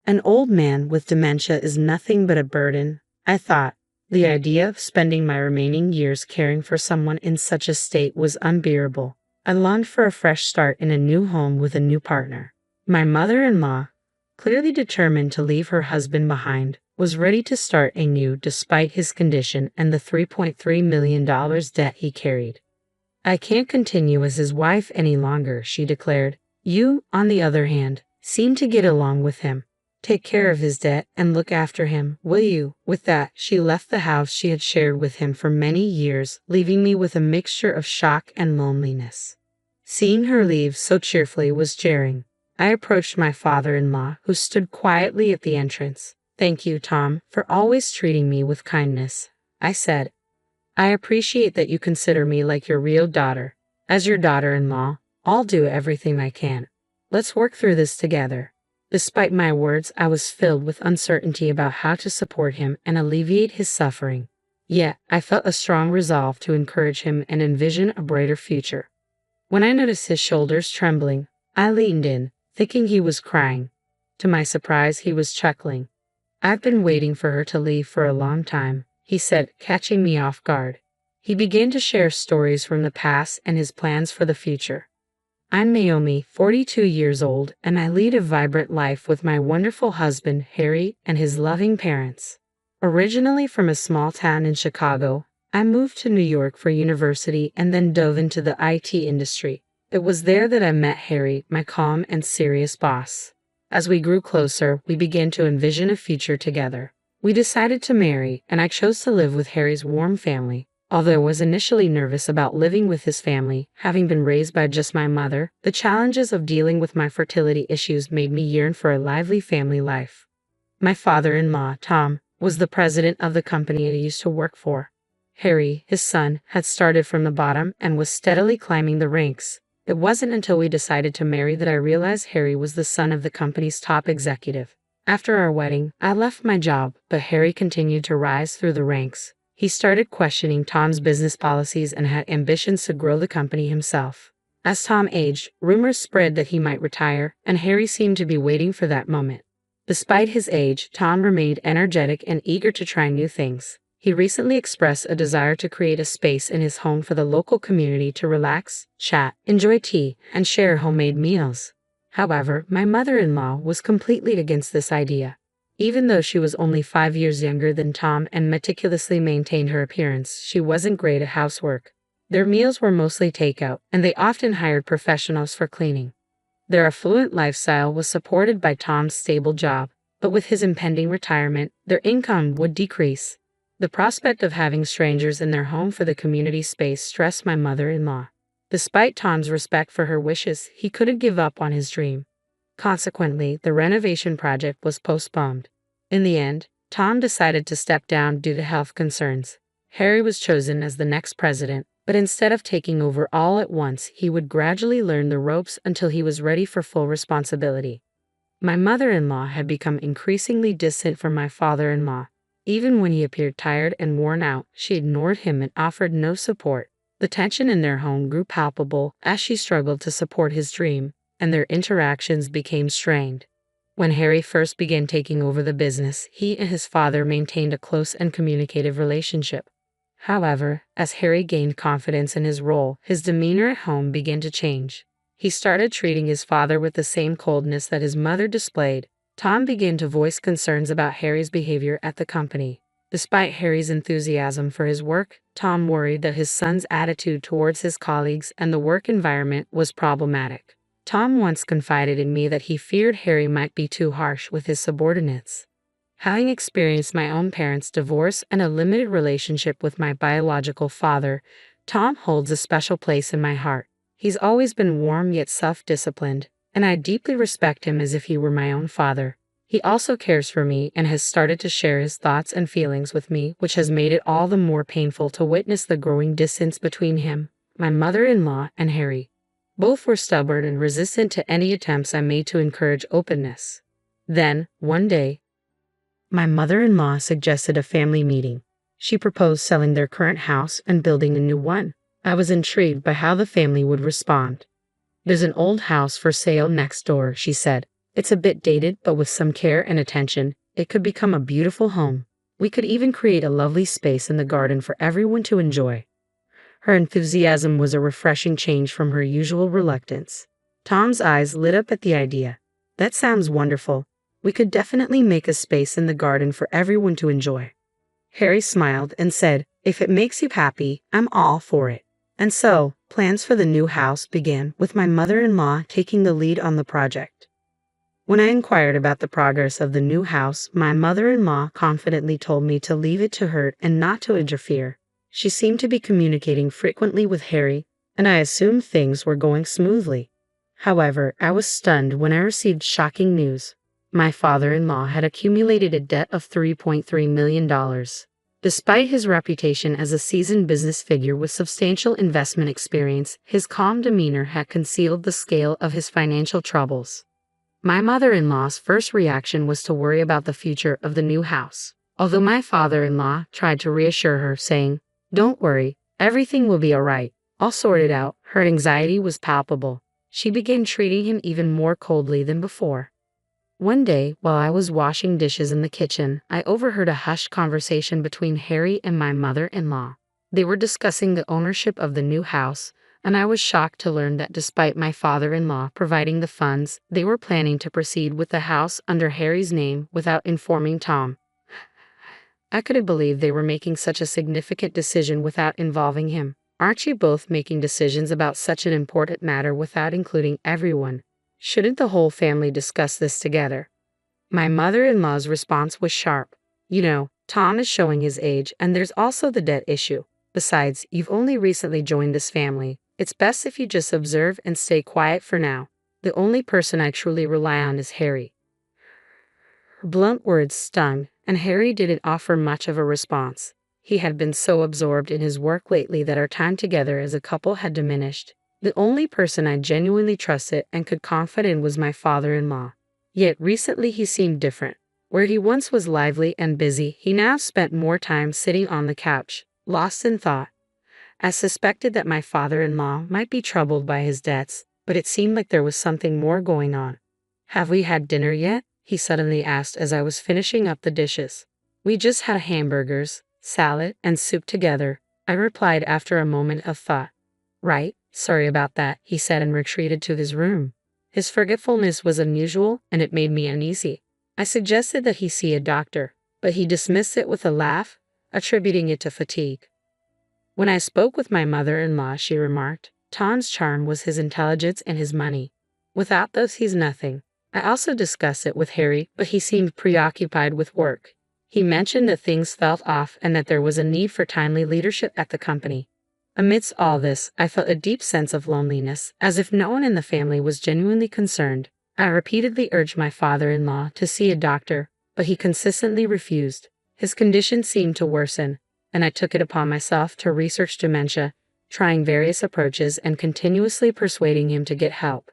An old man with dementia is nothing but a burden, I thought. The idea of spending my remaining years caring for someone in such a state was unbearable. I longed for a fresh start in a new home with a new partner. My mother-in-law, clearly determined to leave her husband behind, was ready to start anew despite his condition and the $3.3 million debt he carried. I can't continue as his wife any longer, she declared. You, on the other hand, seem to get along with him. Take care of his debt and look after him, will you? With that, she left the house she had shared with him for many years, leaving me with a mixture of shock and loneliness. Seeing her leave so cheerfully was jarring. I approached my father-in-law, who stood quietly at the entrance. Thank you, Tom, for always treating me with kindness, I said. I appreciate that you consider me like your real daughter. As your daughter-in-law, I'll do everything I can. Let's work through this together. Despite my words, I was filled with uncertainty about how to support him and alleviate his suffering. Yet, I felt a strong resolve to encourage him and envision a brighter future. When I noticed his shoulders trembling, I leaned in, thinking he was crying. To my surprise, he was chuckling. I've been waiting for her to leave for a long time, he said, catching me off guard. He began to share stories from the past and his plans for the future. I'm Naomi, 42 years old, and I lead a vibrant life with my wonderful husband, Harry, and his loving parents. Originally from a small town in Chicago, I moved to New York for university and then dove into the IT industry. It was there that I met Harry, my calm and serious boss. As we grew closer, we began to envision a future together. We decided to marry, and I chose to live with Harry's warm family. Although I was initially nervous about living with his family, having been raised by just my mother, the challenges of dealing with my fertility issues made me yearn for a lively family life. My father-in-law, Tom, was the president of the company I used to work for. Harry, his son, had started from the bottom and was steadily climbing the ranks. It wasn't until we decided to marry that I realized Harry was the son of the company's top executive. After our wedding, I left my job, but Harry continued to rise through the ranks. He started questioning Tom's business policies and had ambitions to grow the company himself. As Tom aged, rumors spread that he might retire, and Harry seemed to be waiting for that moment. Despite his age, Tom remained energetic and eager to try new things. He recently expressed a desire to create a space in his home for the local community to relax, chat, enjoy tea, and share homemade meals. However, my mother-in-law was completely against this idea. Even though she was only 5 years younger than Tom and meticulously maintained her appearance, she wasn't great at housework. Their meals were mostly takeout, and they often hired professionals for cleaning. Their affluent lifestyle was supported by Tom's stable job, but with his impending retirement, their income would decrease. The prospect of having strangers in their home for the community space stressed my mother-in-law. Despite Tom's respect for her wishes, he couldn't give up on his dream. Consequently, the renovation project was postponed. In the end, Tom decided to step down due to health concerns. Harry was chosen as the next president, but instead of taking over all at once, he would gradually learn the ropes until he was ready for full responsibility. My mother-in-law had become increasingly distant from my father-in-law. Even when he appeared tired and worn out, she ignored him and offered no support. The tension in their home grew palpable as she struggled to support his dream, and their interactions became strained. When Harry first began taking over the business, he and his father maintained a close and communicative relationship. However, as Harry gained confidence in his role, his demeanor at home began to change. He started treating his father with the same coldness that his mother displayed. Tom began to voice concerns about Harry's behavior at the company. Despite Harry's enthusiasm for his work, Tom worried that his son's attitude towards his colleagues and the work environment was problematic. Tom once confided in me that he feared Harry might be too harsh with his subordinates. Having experienced my own parents' divorce and a limited relationship with my biological father, Tom holds a special place in my heart. He's always been warm yet self-disciplined, and I deeply respect him as if he were my own father. He also cares for me and has started to share his thoughts and feelings with me, which has made it all the more painful to witness the growing distance between him, my mother-in-law, and Harry. Both were stubborn and resistant to any attempts I made to encourage openness. Then, one day, my mother-in-law suggested a family meeting. She proposed selling their current house and building a new one. I was intrigued by how the family would respond. There's an old house for sale next door, she said. It's a bit dated, but with some care and attention, it could become a beautiful home. We could even create a lovely space in the garden for everyone to enjoy." Her enthusiasm was a refreshing change from her usual reluctance. Tom's eyes lit up at the idea. "That sounds wonderful. We could definitely make a space in the garden for everyone to enjoy." Harry smiled and said, "If it makes you happy, I'm all for it." And so, plans for the new house began, with my mother-in-law taking the lead on the project. When I inquired about the progress of the new house, my mother-in-law confidently told me to leave it to her and not to interfere. She seemed to be communicating frequently with Harry, and I assumed things were going smoothly. However, I was stunned when I received shocking news. My father-in-law had accumulated a debt of $3.3 million. Despite his reputation as a seasoned business figure with substantial investment experience, his calm demeanor had concealed the scale of his financial troubles. My mother-in-law's first reaction was to worry about the future of the new house. Although my father-in-law tried to reassure her, saying, "Don't worry, everything will be all right. I'll sort it out," her anxiety was palpable. She began treating him even more coldly than before. One day, while I was washing dishes in the kitchen, I overheard a hushed conversation between Harry and my mother-in-law. They were discussing the ownership of the new house, and I was shocked to learn that despite my father-in-law providing the funds, they were planning to proceed with the house under Harry's name without informing Tom. I couldn't believe they were making such a significant decision without involving him. "Aren't you both making decisions about such an important matter without including everyone? Shouldn't the whole family discuss this together?" My mother-in-law's response was sharp. "You know, Tom is showing his age, and there's also the debt issue. Besides, you've only recently joined this family. It's best if you just observe and stay quiet for now. The only person I truly rely on is Harry." Her blunt words stung, and Harry didn't offer much of a response. He had been so absorbed in his work lately that our time together as a couple had diminished. The only person I genuinely trusted and could confide in was my father-in-law. Yet recently he seemed different. Where he once was lively and busy, he now spent more time sitting on the couch, lost in thought. I suspected that my father-in-law might be troubled by his debts, but it seemed like there was something more going on. "Have we had dinner yet?" he suddenly asked as I was finishing up the dishes. "We just had hamburgers, salad, and soup together," I replied after a moment of thought. "Right, sorry about that," he said and retreated to his room. His forgetfulness was unusual, and it made me uneasy. I suggested that he see a doctor, but he dismissed it with a laugh, attributing it to fatigue. When I spoke with my mother-in-law, she remarked, "Tom's charm was his intelligence and his money. Without those, he's nothing." I also discussed it with Harry, but he seemed preoccupied with work. He mentioned that things felt off and that there was a need for timely leadership at the company. Amidst all this, I felt a deep sense of loneliness, as if no one in the family was genuinely concerned. I repeatedly urged my father-in-law to see a doctor, but he consistently refused. His condition seemed to worsen, and I took it upon myself to research dementia, trying various approaches and continuously persuading him to get help.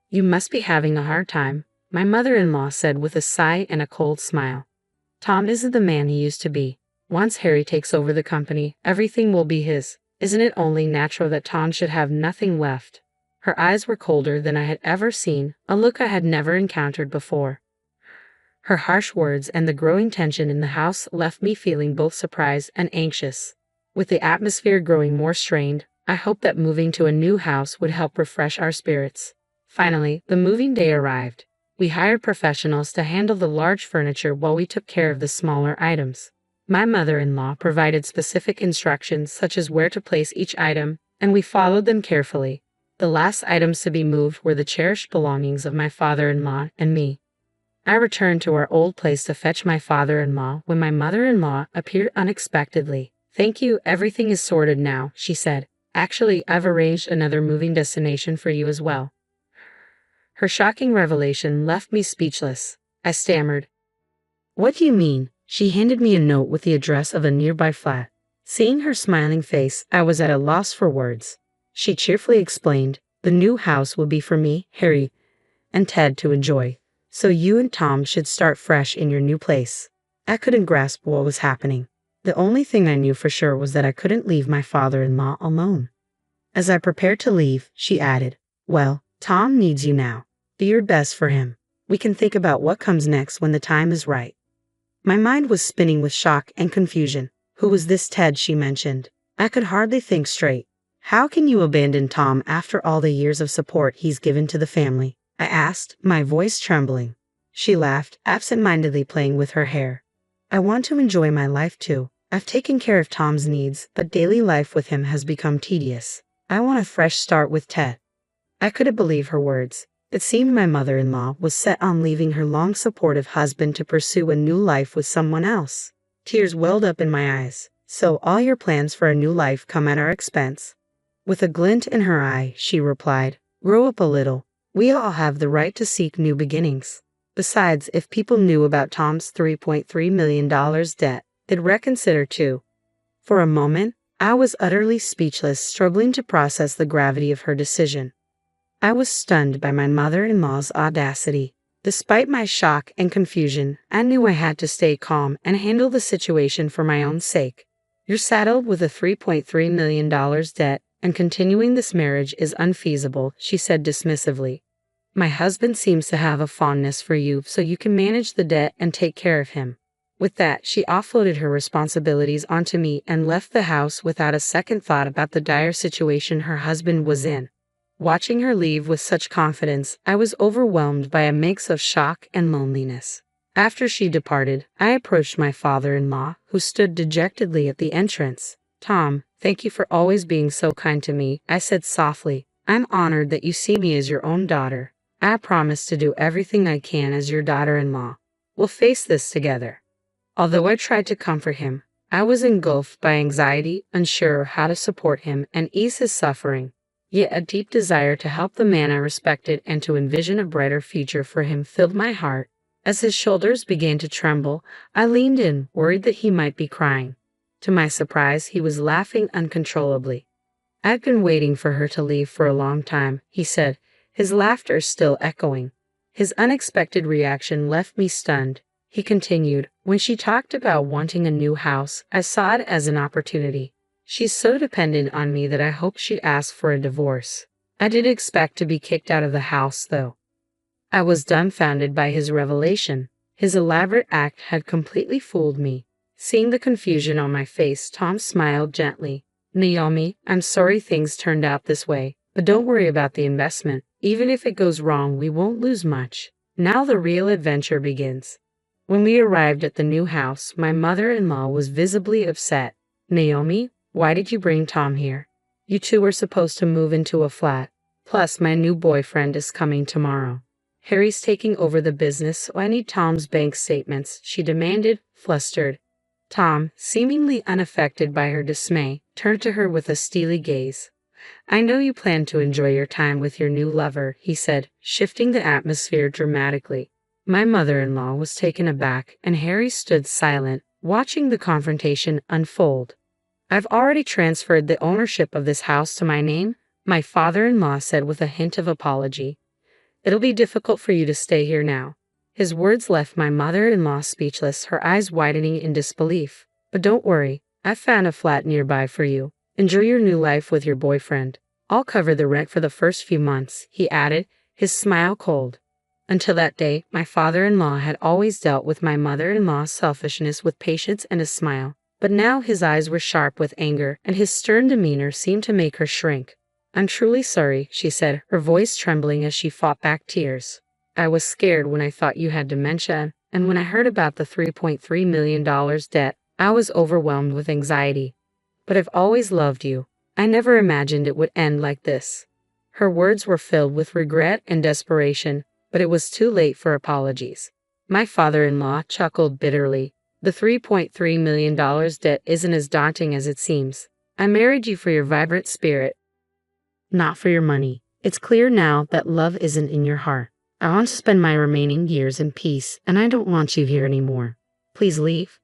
"You must be having a hard time," my mother-in-law said with a sigh and a cold smile. "Tom isn't the man he used to be. Once Harry takes over the company, everything will be his. Isn't it only natural that Tom should have nothing left?" Her eyes were colder than I had ever seen, a look I had never encountered before. Her harsh words and the growing tension in the house left me feeling both surprised and anxious. With the atmosphere growing more strained, I hoped that moving to a new house would help refresh our spirits. Finally, the moving day arrived. We hired professionals to handle the large furniture while we took care of the smaller items. My mother-in-law provided specific instructions such as where to place each item, and we followed them carefully. The last items to be moved were the cherished belongings of my father-in-law and me. I returned to our old place to fetch my father-in-law when my mother-in-law appeared unexpectedly. "Thank you, everything is sorted now," she said. "Actually, I've arranged another moving destination for you as well." Her shocking revelation left me speechless. I stammered, "What do you mean?" She handed me a note with the address of a nearby flat. Seeing her smiling face, I was at a loss for words. She cheerfully explained, "The new house will be for me, Harry, and Ted to enjoy, so you and Tom should start fresh in your new place." I couldn't grasp what was happening. The only thing I knew for sure was that I couldn't leave my father-in-law alone. As I prepared to leave, she added, "Well, Tom needs you now. Do your best for him." We can think about what comes next when the time is right. My mind was spinning with shock and confusion. Who was this Ted she mentioned? I could hardly think straight. How can you abandon Tom after all the years of support he's given to the family? I asked, my voice trembling. She laughed, absent-mindedly playing with her hair. I want to enjoy my life too. I've taken care of Tom's needs, but daily life with him has become tedious. I want a fresh start with Ted. I couldn't believe her words. It seemed my mother-in-law was set on leaving her long supportive husband to pursue a new life with someone else. Tears welled up in my eyes. So all your plans for a new life come at our expense? With a glint in her eye, she replied, grow up a little. We all have the right to seek new beginnings. Besides, if people knew about Tom's $3.3 million debt, they'd reconsider too. For a moment, I was utterly speechless, struggling to process the gravity of her decision. I was stunned by my mother-in-law's audacity. Despite my shock and confusion, I knew I had to stay calm and handle the situation for my own sake. You're saddled with a $3.3 million debt, and continuing this marriage is unfeasible, she said dismissively. My husband seems to have a fondness for you, so you can manage the debt and take care of him. With that, she offloaded her responsibilities onto me and left the house without a second thought about the dire situation her husband was in. Watching her leave with such confidence, I was overwhelmed by a mix of shock and loneliness. After she departed, I approached my father-in-law, who stood dejectedly at the entrance. Tom, thank you for always being so kind to me, I said softly. I'm honored that you see me as your own daughter. I promise to do everything I can as your daughter-in-law. We'll face this together. Although I tried to comfort him, I was engulfed by anxiety, unsure how to support him and ease his suffering. Yet a deep desire to help the man I respected and to envision a brighter future for him filled my heart. As his shoulders began to tremble, I leaned in, worried that he might be crying. To my surprise, he was laughing uncontrollably. I've been waiting for her to leave for a long time, he said, his laughter still echoing. His unexpected reaction left me stunned. He continued, when she talked about wanting a new house, I saw it as an opportunity. She's so dependent on me that I hoped she'd ask for a divorce. I didn't expect to be kicked out of the house, though. I was dumbfounded by his revelation. His elaborate act had completely fooled me. Seeing the confusion on my face, Tom smiled gently. Naomi, I'm sorry things turned out this way, but don't worry about the investment. Even if it goes wrong, we won't lose much. Now the real adventure begins. When we arrived at the new house, my mother-in-law was visibly upset. Naomi, why did you bring Tom here? You two were supposed to move into a flat. Plus, my new boyfriend is coming tomorrow. Harry's taking over the business, so I need Tom's bank statements, she demanded, flustered. Tom, seemingly unaffected by her dismay, turned to her with a steely gaze. I know you plan to enjoy your time with your new lover, he said, shifting the atmosphere dramatically. My mother-in-law was taken aback, and Harry stood silent, watching the confrontation unfold. I've already transferred the ownership of this house to my name, my father-in-law said with a hint of apology. It'll be difficult for you to stay here now. His words left my mother-in-law speechless, her eyes widening in disbelief. But don't worry, I've found a flat nearby for you. Enjoy your new life with your boyfriend. I'll cover the rent for the first few months, he added, his smile cold. Until that day, my father-in-law had always dealt with my mother-in-law's selfishness with patience and a smile. But now his eyes were sharp with anger, and his stern demeanor seemed to make her shrink. I'm truly sorry, she said, her voice trembling as she fought back tears. I was scared when I thought you had dementia, and when I heard about the $3.3 million debt, I was overwhelmed with anxiety. But I've always loved you. I never imagined it would end like this. Her words were filled with regret and desperation, but it was too late for apologies. My father-in-law chuckled bitterly. The $3.3 million debt isn't as daunting as it seems. I married you for your vibrant spirit, not for your money. It's clear now that love isn't in your heart. I want to spend my remaining years in peace, and I don't want you here anymore. Please leave.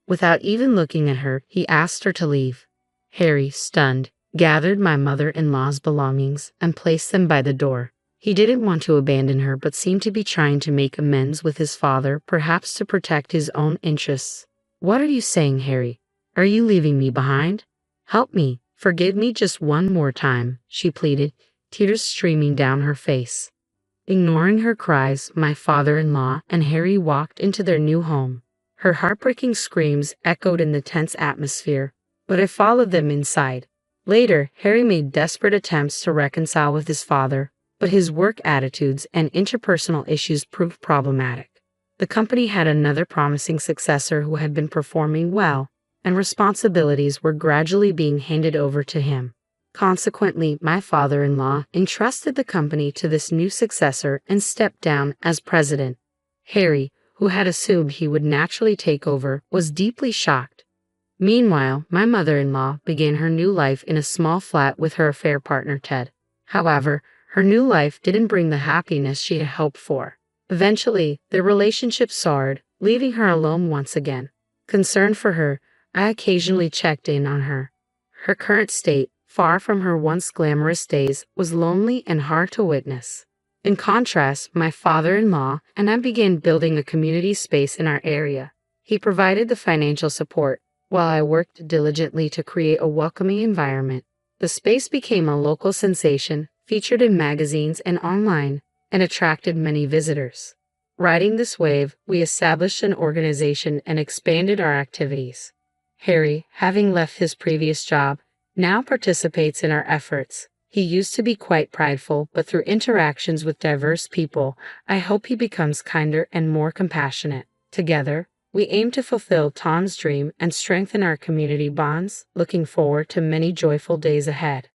Without even looking at her, he asked her to leave. Harry, stunned, gathered my mother-in-law's belongings and placed them by the door. He didn't want to abandon her, but seemed to be trying to make amends with his father, perhaps to protect his own interests. What are you saying, Harry? Are you leaving me behind? Help me. Forgive me just one more time, she pleaded, tears streaming down her face. Ignoring her cries, my father-in-law and Harry walked into their new home. Her heartbreaking screams echoed in the tense atmosphere, but I followed them inside. Later, Harry made desperate attempts to reconcile with his father, but his work attitudes and interpersonal issues proved problematic. The company had another promising successor who had been performing well, and responsibilities were gradually being handed over to him. Consequently, my father-in-law entrusted the company to this new successor and stepped down as president. Harry, who had assumed he would naturally take over, was deeply shocked. Meanwhile, my mother-in-law began her new life in a small flat with her affair partner Ted. However, her new life didn't bring the happiness she had hoped for. Eventually, their relationship soured, leaving her alone once again. Concerned for her, I occasionally checked in on her. Her current state, far from her once glamorous days, was lonely and hard to witness. In contrast, my father-in-law and I began building a community space in our area. He provided the financial support, while I worked diligently to create a welcoming environment. The space became a local sensation, featured in magazines and online, and attracted many visitors. Riding this wave, we established an organization and expanded our activities. Harry, having left his previous job, now participates in our efforts. He used to be quite prideful, but through interactions with diverse people, I hope he becomes kinder and more compassionate. Together, we aim to fulfill Tom's dream and strengthen our community bonds, looking forward to many joyful days ahead.